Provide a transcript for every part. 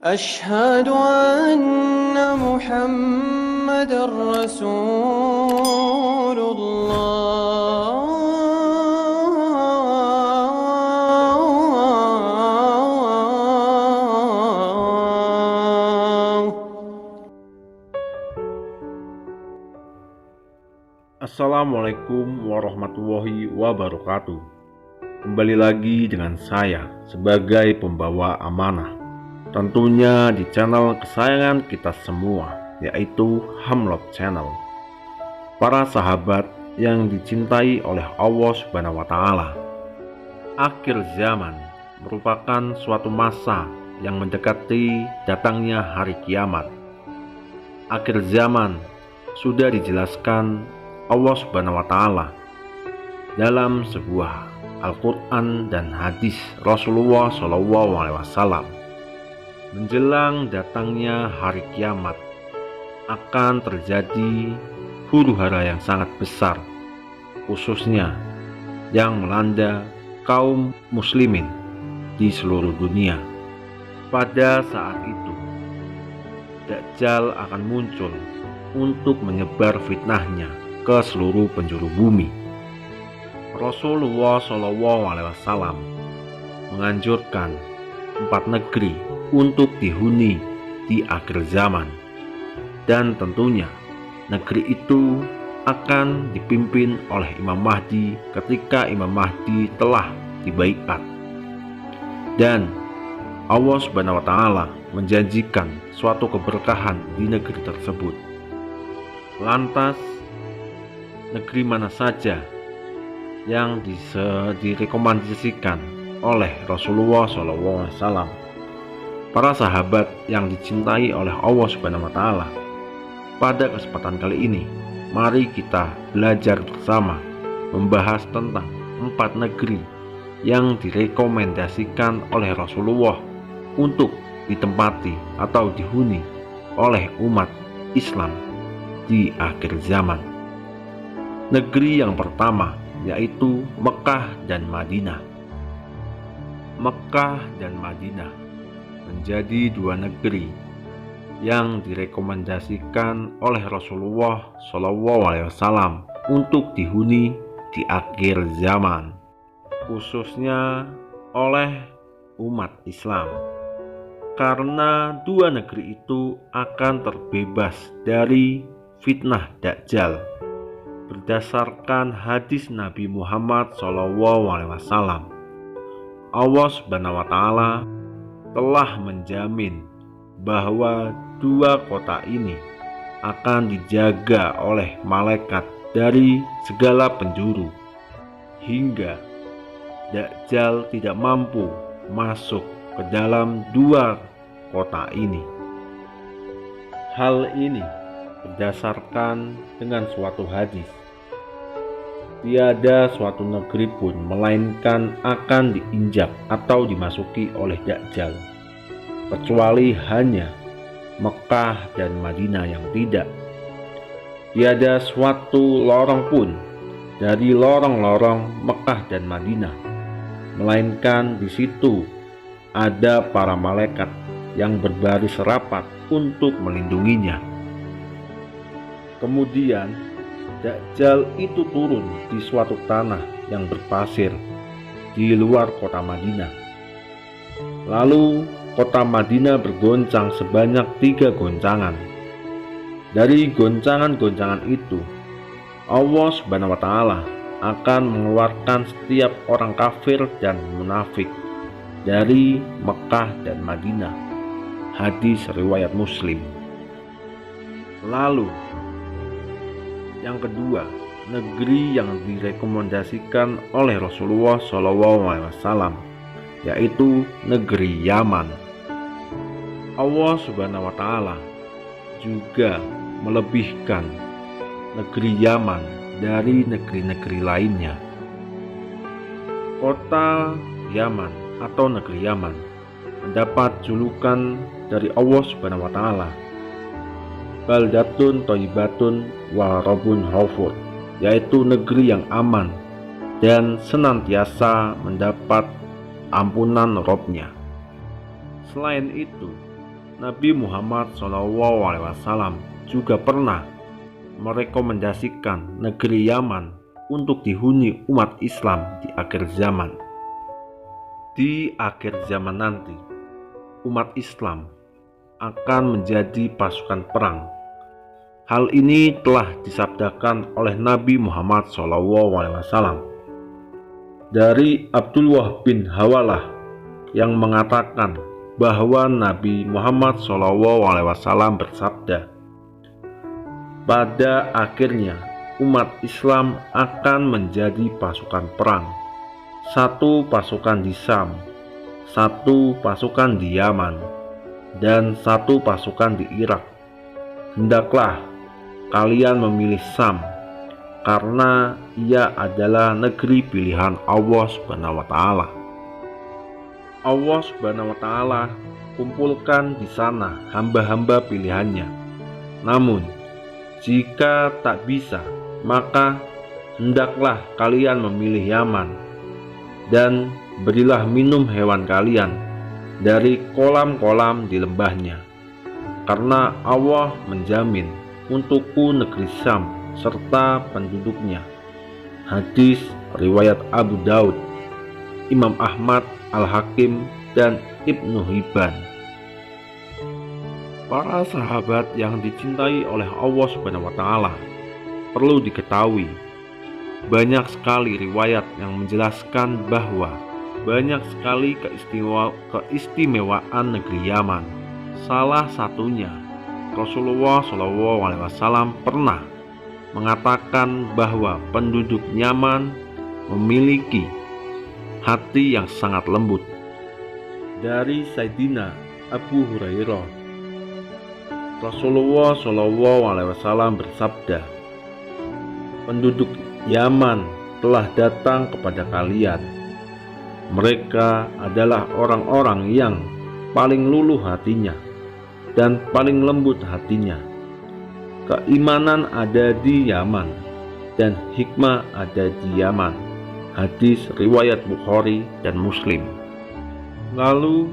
أشهد أن محمدًا رسول الله. Assalamualaikum warahmatullahi wabarakatuh. Kembali lagi dengan saya sebagai pembawa amanah, tentunya di channel kesayangan kita semua, yaitu Hamlot Channel. Para sahabat yang dicintai oleh Allah Subhanahu wa Ta'ala, akhir zaman merupakan suatu masa yang mendekati datangnya hari kiamat. Akhir zaman sudah dijelaskan Allah Subhanahu wa Ta'ala dalam sebuah Al-Quran dan hadis Rasulullah SAW. Menjelang datangnya hari kiamat akan terjadi huru-hara yang sangat besar, khususnya yang melanda kaum muslimin di seluruh dunia. Pada saat itu Dajjal akan muncul untuk menyebar fitnahnya ke seluruh penjuru bumi. Rasulullah SAW menganjurkan 4 negeri untuk dihuni di akhir zaman, dan tentunya negeri itu akan dipimpin oleh Imam Mahdi ketika Imam Mahdi telah dibaiat. Dan Allah Subhanahu wa Ta'ala menjanjikan suatu keberkahan di negeri tersebut. Lantas negeri mana saja yang direkomendasikan oleh Rasulullah SAW? Para sahabat yang dicintai oleh Allah Subhanahu wa Ta'ala, pada kesempatan kali ini mari kita belajar bersama membahas tentang 4 negeri yang direkomendasikan oleh Rasulullah untuk ditempati atau dihuni oleh umat Islam di akhir zaman. Negeri yang pertama yaitu Mekah dan Madinah. Mekah dan Madinah menjadi 2 negeri yang direkomendasikan oleh Rasulullah SAW untuk dihuni di akhir zaman, khususnya oleh umat Islam, karena 2 negeri itu akan terbebas dari fitnah Dajjal berdasarkan hadis Nabi Muhammad SAW. Allah Subhanahu wa Ta'ala telah menjamin bahwa 2 kota ini akan dijaga oleh malaikat dari segala penjuru hingga Dajjal tidak mampu masuk ke dalam 2 kota ini. Hal ini berdasarkan dengan suatu hadis, tiada suatu negeri pun melainkan akan diinjak atau dimasuki oleh Dajjal, kecuali hanya Mekah dan Madinah yang tidak. Tiada suatu lorong pun dari lorong-lorong Mekah dan Madinah, melainkan di situ ada para malaikat yang berbaris rapat untuk melindunginya. Kemudian Dajjal itu turun di suatu tanah yang berpasir di luar kota Madinah. Lalu kota Madinah bergoncang sebanyak 3 goncangan. Dari goncangan-goncangan itu, Allah Subhanahu wa Ta'ala akan mengeluarkan setiap orang kafir dan munafik dari Mekah dan Madinah. Hadis riwayat Muslim. Lalu yang kedua, negeri yang direkomendasikan oleh Rasulullah SAW yaitu negeri Yaman. Allah Subhanahu wa Ta'ala juga melebihkan negeri Yaman dari negeri-negeri lainnya. Kota Yaman atau negeri Yaman mendapat julukan dari Allah Subhanahu wa Ta'ala, Baldatun Thayyibatun wa Rabbun Ghafur, yaitu negeri yang aman dan senantiasa mendapat ampunan Robnya. Selain itu, Nabi Muhammad SAW juga pernah merekomendasikan negeri Yaman untuk dihuni umat Islam di akhir zaman. Di akhir zaman nanti, umat Islam akan menjadi pasukan perang. Hal ini telah disabdakan oleh Nabi Muhammad SAW dari Abdullah bin Hawalah yang mengatakan bahwa Nabi Muhammad SAW bersabda, pada akhirnya umat Islam akan menjadi pasukan perang, satu pasukan di Syam, satu pasukan di Yaman, dan satu pasukan di Irak. Hendaklah kalian memilih Syam, karena ia adalah negeri pilihan Allah Subhanahu wa Ta'ala. Allah Subhanahu wa Ta'ala kumpulkan di sana hamba-hamba pilihannya. Namun, jika tak bisa, maka hendaklah kalian memilih Yaman, dan berilah minum hewan kalian dari kolam-kolam di lembahnya, karena Allah menjamin untukku negeri Syam serta penduduknya. Hadis riwayat Abu Daud, Imam Ahmad, Al-Hakim, dan Ibnu Hibban. Para sahabat yang dicintai oleh Allah Subhanahu wa Ta'ala, perlu diketahui banyak sekali riwayat yang menjelaskan bahwa banyak sekali keistimewaan negeri Yaman. Salah satunya, Rasulullah SAW pernah mengatakan bahwa penduduk Yaman memiliki hati yang sangat lembut. Dari Sayyidina Abu Hurairah, Rasulullah SAW bersabda, penduduk Yaman telah datang kepada kalian. Mereka adalah orang-orang yang paling luluh hatinya dan paling lembut hatinya. Keimanan ada di Yaman dan hikmah ada di Yaman. Hadis riwayat Bukhari dan Muslim. Lalu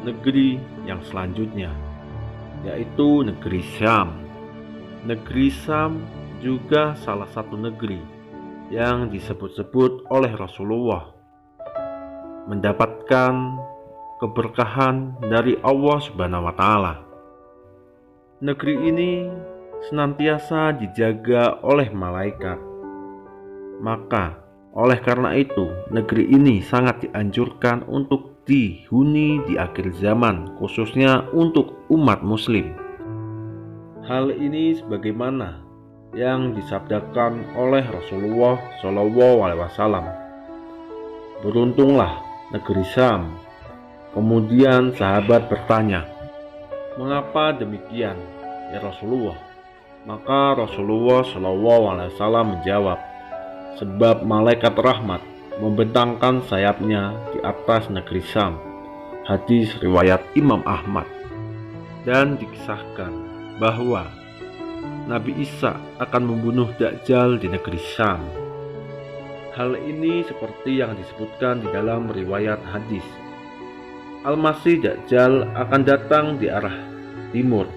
negeri yang selanjutnya, yaitu negeri Syam. Negeri Syam juga salah satu negeri yang disebut-sebut oleh Rasulullah mendapatkan keberkahan dari Allah Subhanahu wa Ta'ala. Negeri ini senantiasa dijaga oleh malaikat. Maka oleh karena itu, negeri ini sangat dianjurkan untuk dihuni di akhir zaman, khususnya untuk umat muslim. Hal ini sebagaimana yang disabdakan oleh Rasulullah SAW. Beruntunglah negeri Syam. Kemudian sahabat bertanya, mengapa demikian ya Rasulullah? Maka Rasulullah SAW menjawab, sebab malaikat rahmat membentangkan sayapnya di atas negeri Syam. Hadis riwayat Imam Ahmad. Dan dikisahkan bahwa Nabi Isa akan membunuh Dajjal di negeri Syam. Hal ini seperti yang disebutkan di dalam riwayat hadis. Al-Masih Dajjal akan datang di arah timur.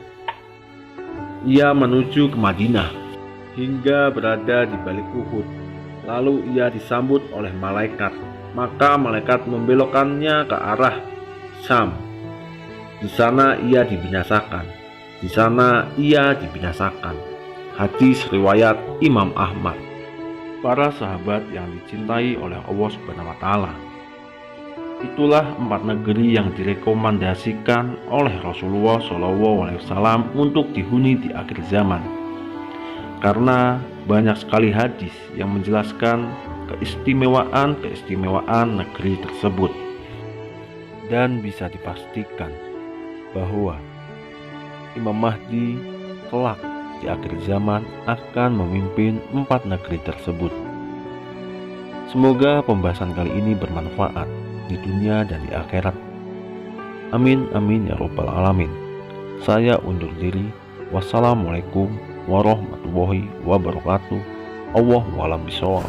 Ia menuju ke Madinah hingga berada di balik Uhud. Lalu ia disambut oleh malaikat. Maka malaikat membelokkannya ke arah Syam. Di sana ia dibinasakan. Di sana ia dibinasakan. Hadis riwayat Imam Ahmad. Para sahabat yang dicintai oleh Allah Subhanahu wa Ta'ala, itulah 4 negeri yang direkomendasikan oleh Rasulullah SAW untuk dihuni di akhir zaman. Karena banyak sekali hadis yang menjelaskan keistimewaan negeri tersebut, dan bisa dipastikan bahwa Imam Mahdi kelak di akhir zaman akan memimpin 4 negeri tersebut. Semoga pembahasan kali ini bermanfaat di dunia dan di akhirat. Amin amin ya rabbal alamin. Saya undur diri. Wassalamualaikum warahmatullahi wabarakatuh. Allahu a'lam bishawab.